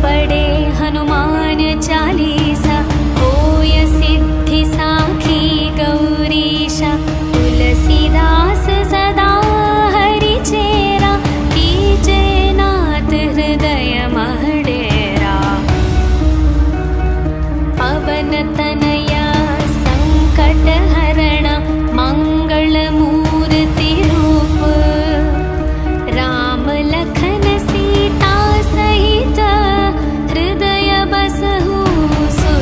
पढ़े हनुमान चालीसा, होय सिद्धि साखी गौरीशा। तुलसीदास सदा हरि चेरा, कीजे नाथ हृदय मह डेरा। पवन तनया संकट हरण, मंगल मूर्ति रूप। राम लखन सीता सहित, हृदय बसहु सुरभूप।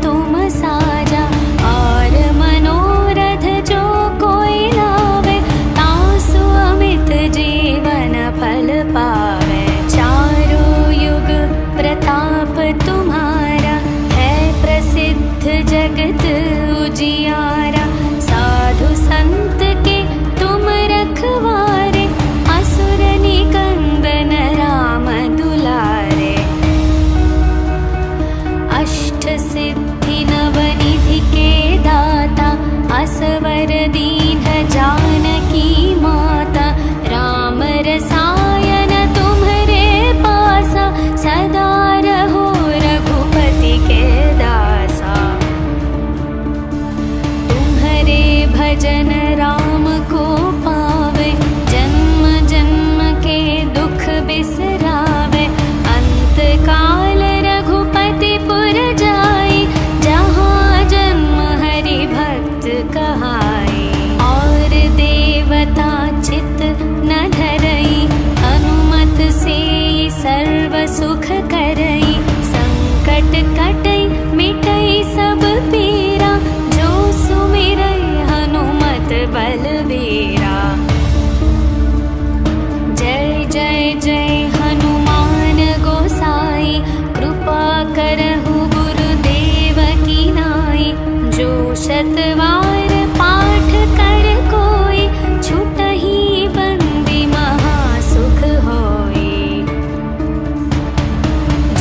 तुम साजा। और मनोरथ जो कोई लावे, तासु अमित जीवन फल पावे। चारों युग प्रताप तुम्हारा, है प्रसिद्ध जगत उजियारा। साधु संत के तुम रखवारे, असुर निकंदन राम दुलारे। अष्ट सिद्धि नवनिधि के दाता, असवर दीन जानकी माता। राम रसायन तुम्हारे पासा, सदा रहो रघुपति के दासा। तुम्हारे भजन राम को पावे, जन्म जन्म के दुख बिसरावे। अंत काल रघुपति पुर जाई, जहाँ जन्म हरि भक्त कहाई। और देवता चित न धरई, हनुमत से सर्व सुख करई। संकट कटई मिटई सब पीरा, जो सुमिरई हनुमत बलवीरा। जय जय जय हनुमान गोसाई, कृपा करहु गुरुदेव की नाई। जो शतवार पाठ कर कोई, छुटहि बंदी महासुख होई।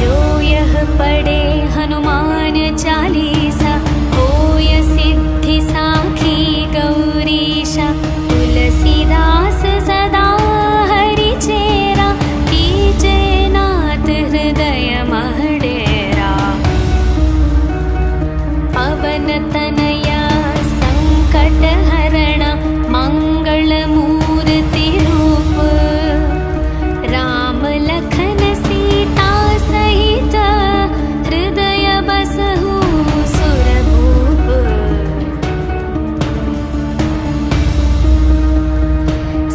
जो यह पढ़े हनुमान चालीसा, होय सिद्धि साखी गौरीशा। तुलसीदास सदा हरि चेरा, कीजे नाथ हृदय मह डेरा। पवन तनया संकट हरण, मंगल मूर्ति रूप। राम लखन सीता सहित, हृदय बसहु सुरभूप।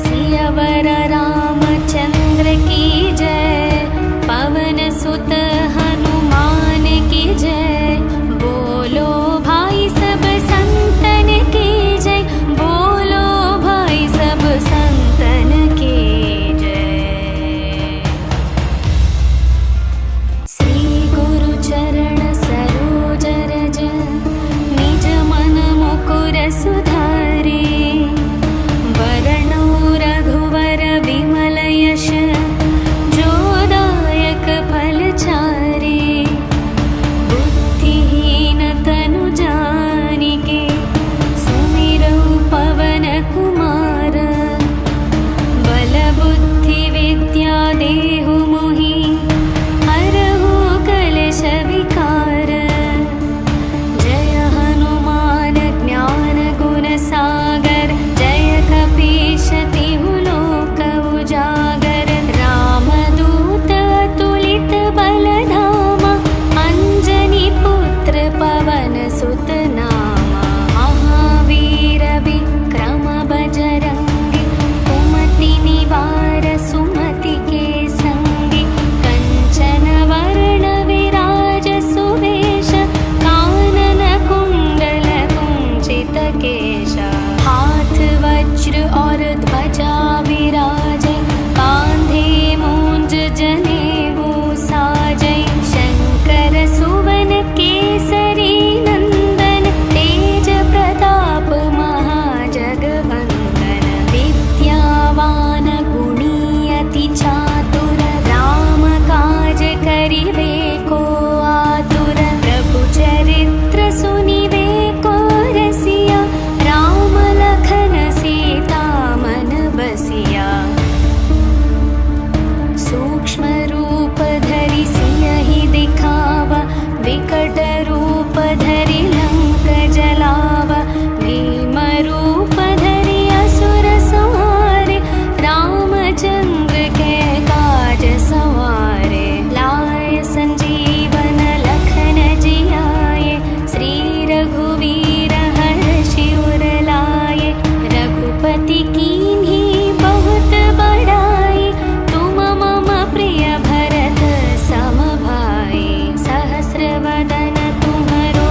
सियावर रामचंद्र की जय, पवन सुत हनुमान की जय। बोलो भाई सब संतन की जय, बोलो भाई सब संतन की जय। श्री गुरु चरण सरोज रज, निज मन मुकुर सुधारे। वरणो रघुवर विमल यश, जो दायक फल चारे। बुद्धिहीन तनु जानिके, सुमिरौ पवन कुमार। बल बुद्धि विद्या देहु मोहि, हरहु कलेश विकार। जय हनुमान ज्ञान गुण सागर, जय कपीश तिहु लोक उजागर। रामदूत अतुलित बल धामा, अंजनी पुत्र पवन सुत नामा। महावीर विक्रम बजरंगी, कुमति निवार सुमति के संगी। कंचन वर्ण विराज सुवेश, कानन कुंडल कुंचित केश। हाथ वज्र और ध्वजा विराजे, कांधे मूंज जनेऊ साजै। शंकर सुवन केसरी नंदन, तेज प्रताप महाजगवंदन। विद्यावान गुणी अति चातुर, राम काज करिबे को आतुर। प्रभु चरित्र सुनिबे को रसिया, राम लखन सीता मन बसिया। सूक्ष्म रूप धरि सियहि दिखावा, विकट रूप धरि लंक जलावा। भीम रूप धरि असुर संहारे, रामचंद्र के काज सवारे। लाए संजीवन लखन जियाए, श्री रघुवीर हर्षि उर लाए। रघुपति कीन्ही बहुत बड़ाई, तुम मम प्रिय भरत सम भाई। सहस्र वदन तुम्हरो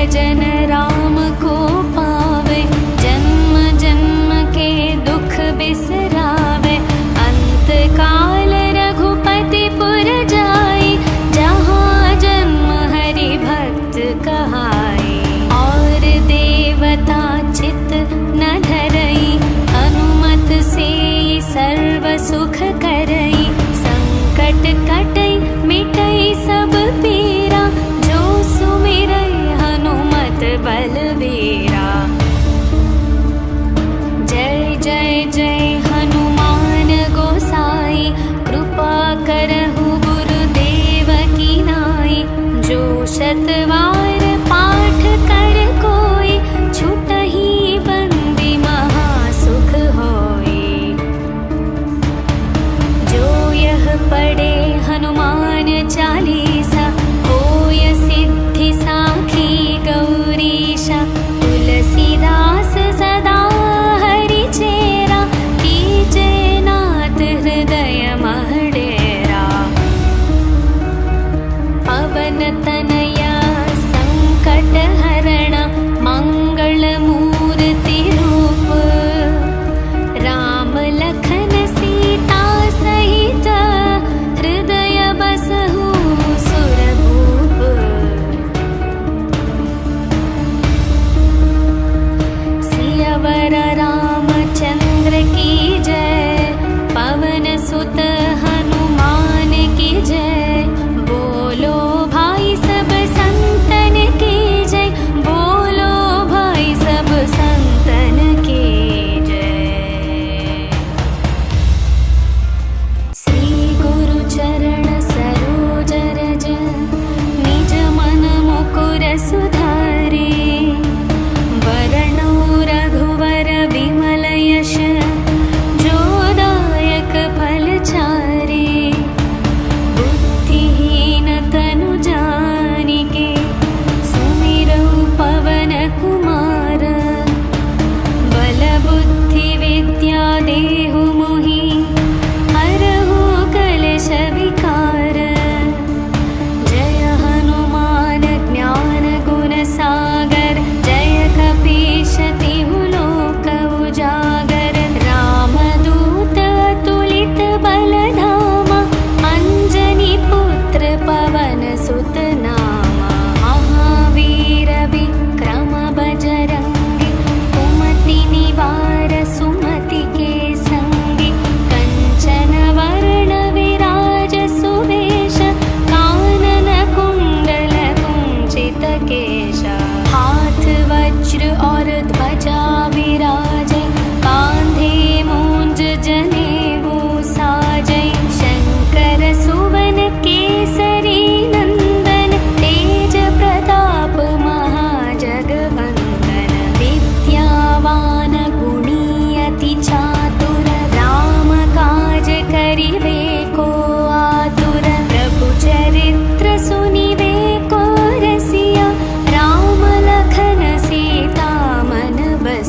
भजन राम को पावे, जन्म जन्म के दुख बिसरावे। अंत काल रघुपति पुर जाई, जहाँ जन्म हरि भक्त कहाई। और देवता चित न धरई, हनुमत से सर्व सुख करई। संकट कटई मिटई सब पीरा, जो सुमिरई हनुमत बलवीरा। जय जय जय हनुमान गोसाई, कृपा करहु गुरुदेव की नाई। जो शतवार पाठ कर कोई, छुटहि बंदी महासुख होई। जो यह पढ़े हनुमान चालीसा, होय सिद्धि साखी गौरीशा। तुलसीदास सदा हरि चेरा, कीजे नाथ हृदय मह डेरा। पवन तनया संकट हरण, मंगल मूर्ति रूप। राम लखन सीता सहित, हृदय बसहु सुरभूप। सियावर रामचंद्र की जय, पवन सुत हनुमान की जय। बोलो भाई सब संतन की जय, बोलो भाई सब संतन की जय। श्री गुरु चरण सरोज रज, निज मन मुकुर सुधारे। वरणो रघुवर विमल यश, जो दायक फल चारे। बुद्धिहीन तनु जानिके, सुमिरौ पवन कुमार। बल बुद्धि विद्या देहु मोहि, हरहु कलेश विकार। जय हनुमान ज्ञान गुण सागर, जय कपीश तिहु लोक उजागर। रामदूत अतुलित बल धामा, अंजनी पुत्र पवन सुत नामा। महावीर विक्रम बजरंगी, कुमति निवार सुमति के संगी। कंचन वर्ण विराज सुवेश, कानन कुंडल कुंचित केशा। हाथ वज्र और ध्वजा विराजे, कांधे मूंज जनेऊ साजे। शंकर सुवन केसरी नंदन, तेज प्रताप महाजगवंदन। विद्यावान गुणी अति चातुर, राम काज करिवे को आतुर। प्रभु चरित्र सुनिवे को रसिया, राम लखन सीता मन बसिया।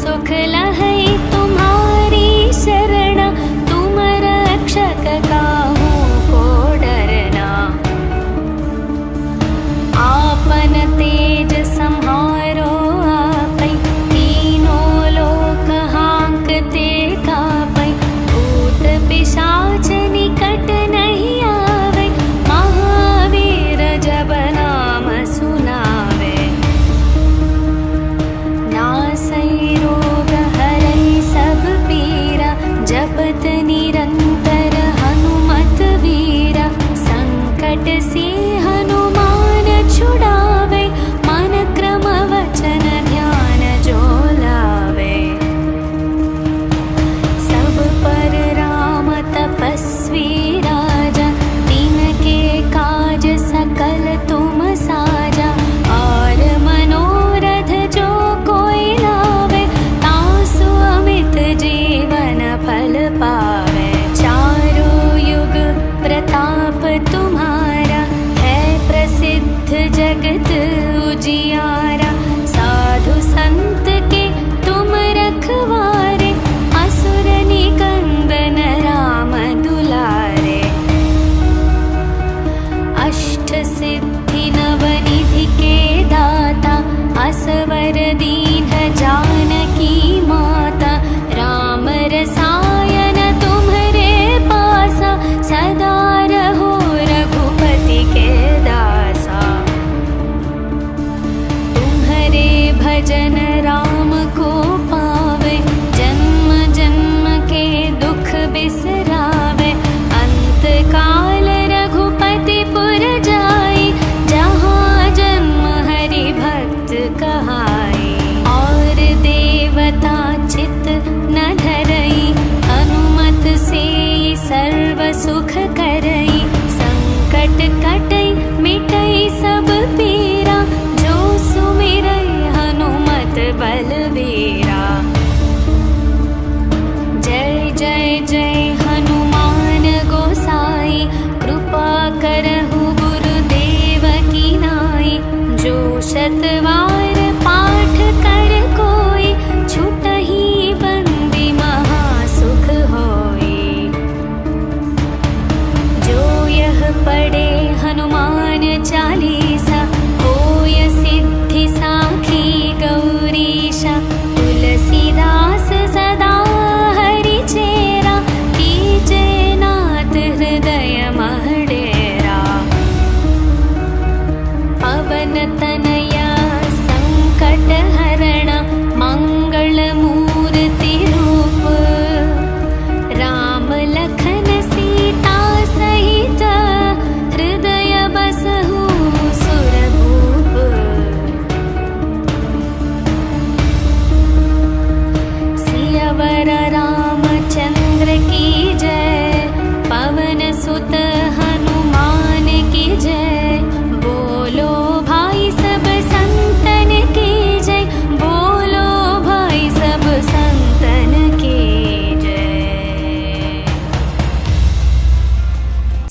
सुख लहै तुम्हारी शरण